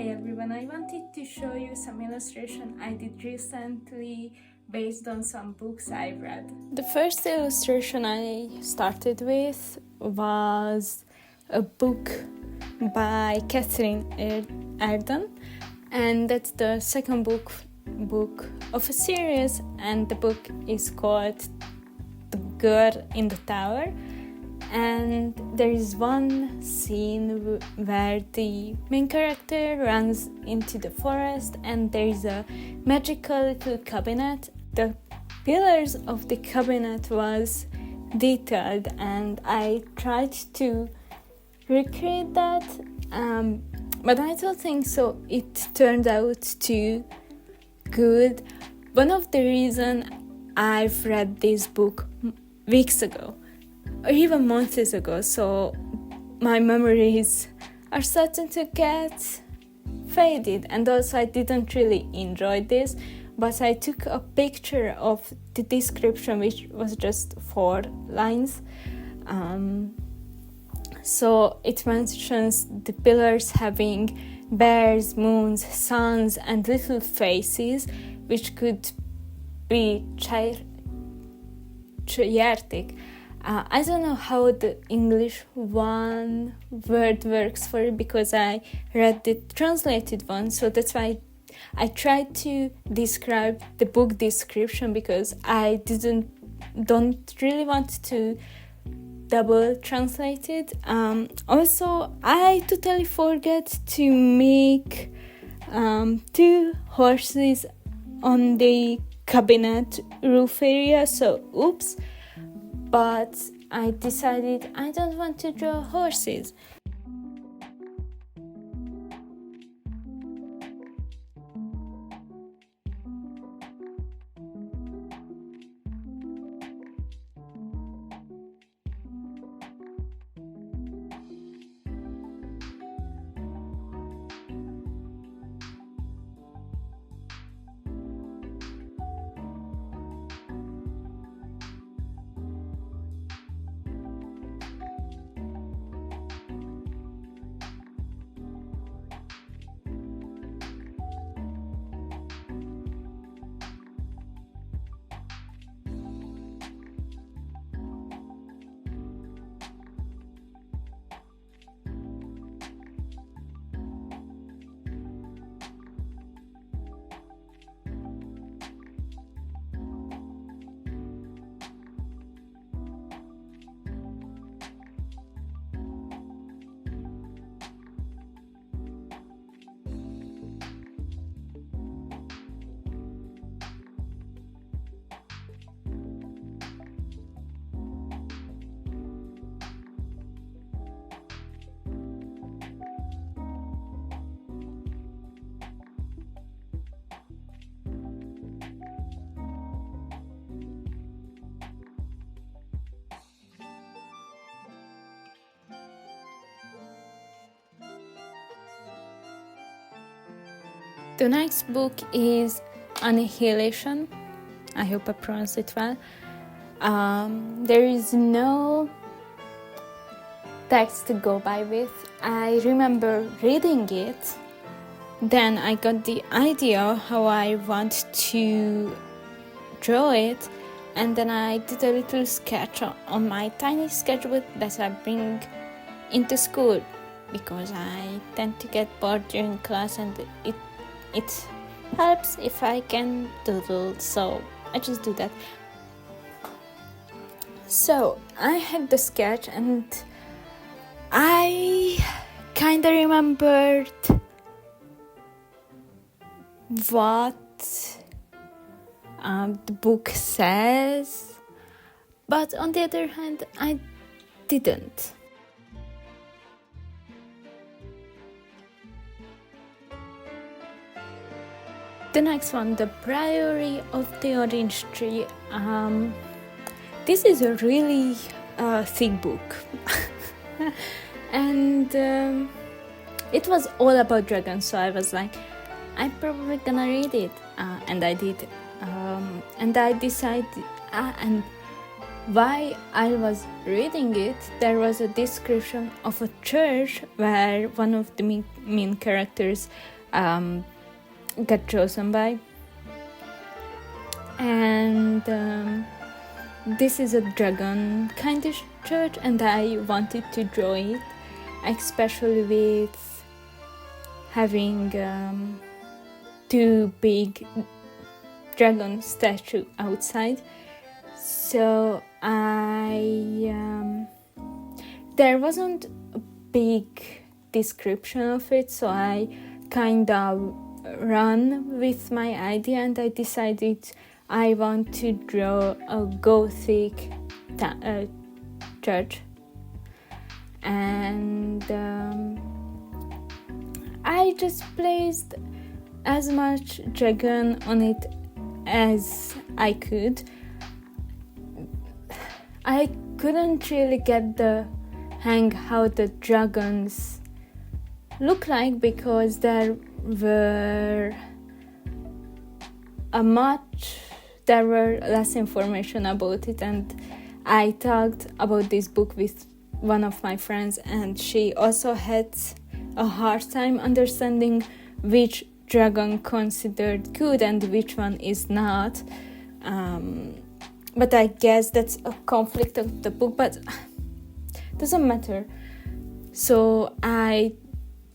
Hi everyone, I wanted to show you some illustration I did recently based on some books I read. The first illustration I started with was a book by Catherine Arden, and that's the second book of a series, and the book is called The Girl in the Tower. And there is one scene where the main character runs into the forest and there is a magical little cabinet. The pillars of the cabinet was detailed and I tried to recreate that, but I don't think so it turned out too good. One of the reasons I've read this book weeks ago or even months ago, so my memories are starting to get faded, and also I didn't really enjoy this, but I took a picture of the description, which was just 4 lines. So it mentions the pillars having bears, moons, suns, and little faces, which could be triartic. I don't know how the English one word works for it because I read the translated one, so that's why I tried to describe the book description because I don't really want to double translate it. Also, I totally forget to make 2 horses on the cabinet roof area, so oops. But I decided I don't want to draw horses. The next book is Annihilation. I hope I pronounced it well. There is no text to go by with. I remember reading it, then I got the idea how I want to draw it, and then I did a little sketch on my tiny sketchbook that I bring into school because I tend to get bored during class and it helps if I can doodle, so I just do that. So I had the sketch and I kinda remembered what the book says, but on the other hand I didn't. The next one, The Priory of the Orange Tree. This is a really thick book. And it was all about dragons, so I was like, I'm probably gonna read it. And I did. And I decided, and while I was reading it, there was a description of a church where one of the main characters got chosen by. And this is a dragon kind of church, and I wanted to draw it, especially with having two big dragon statue outside. So there wasn't a big description of it, so I kind of ran with my idea, and I decided I want to draw a Gothic church. And I just placed as much dragon on it as I could. I couldn't really get the hang how the dragons look like, because there were less information about it, and I talked about this book with one of my friends, and she also had a hard time understanding which dragon considered good and which one is not. But I guess that's a conflict of the book, but doesn't matter. So I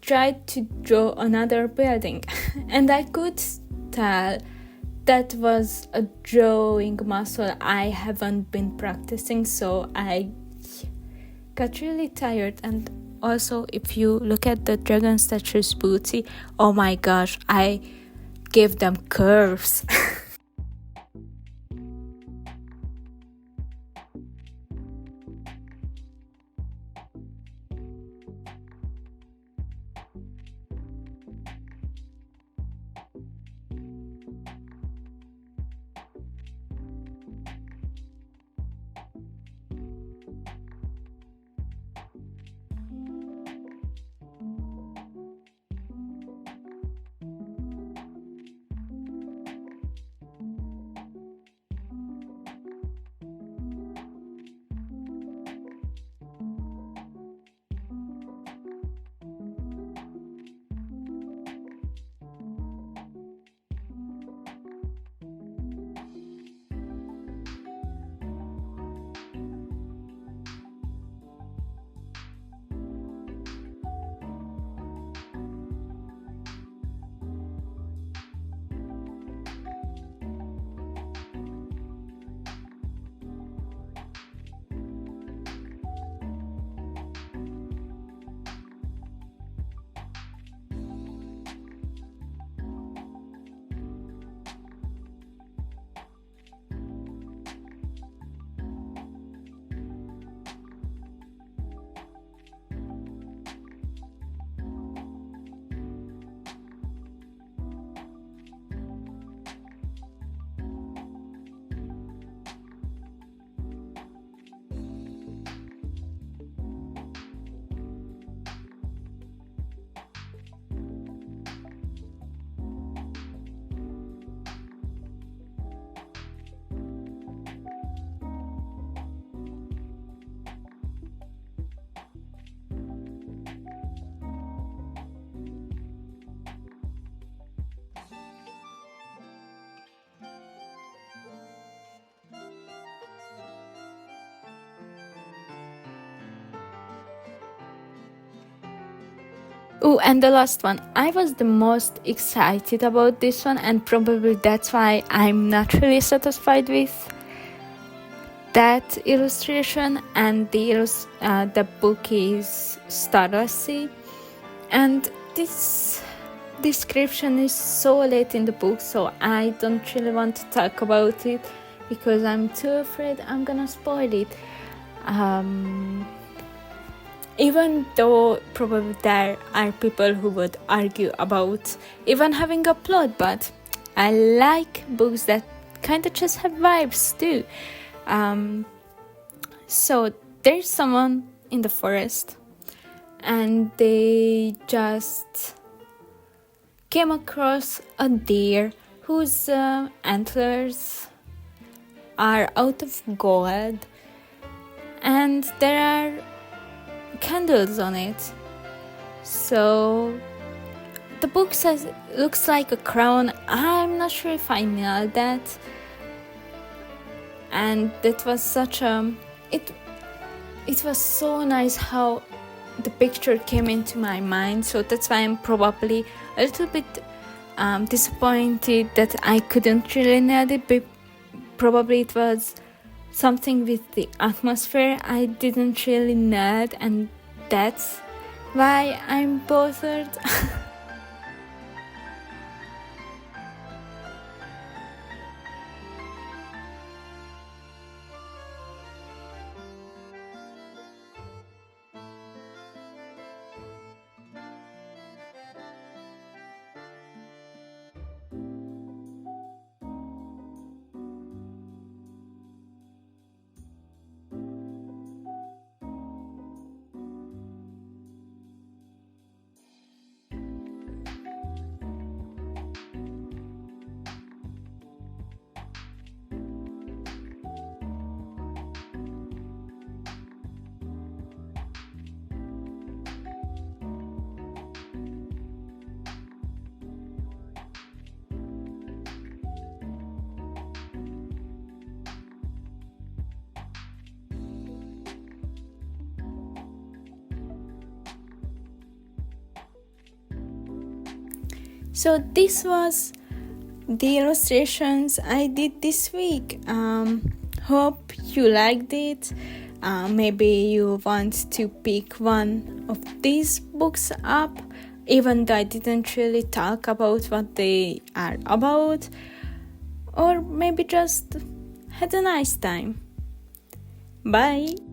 tried to draw another building, and I could tell that was a drawing muscle I haven't been practicing, so I got really tired. And also, if you look at the dragon statue's booty, oh my gosh, I gave them curves. Oh, and the last one. I was the most excited about this one, and probably that's why I'm not really satisfied with that illustration. And the book is Starlessy, and this description is so late in the book, so I don't really want to talk about it because I'm too afraid I'm gonna spoil it. Even though probably there are people who would argue about even having a plot, but I like books that kind of just have vibes too. So there's someone in the forest, and they just came across a deer whose antlers are out of gold, and there are candles on it. So the book says looks like a crown. I'm not sure if I nailed that. And that was such a it was so nice how the picture came into my mind. So that's why I'm probably a little bit disappointed that I couldn't really nail it, but probably it was something with the atmosphere I didn't really nail it, and that's why I'm bothered. So this was the illustrations I did this week. Hope you liked it. Maybe you want to pick one of these books up, even though I didn't really talk about what they are about, or maybe just had a nice time. Bye!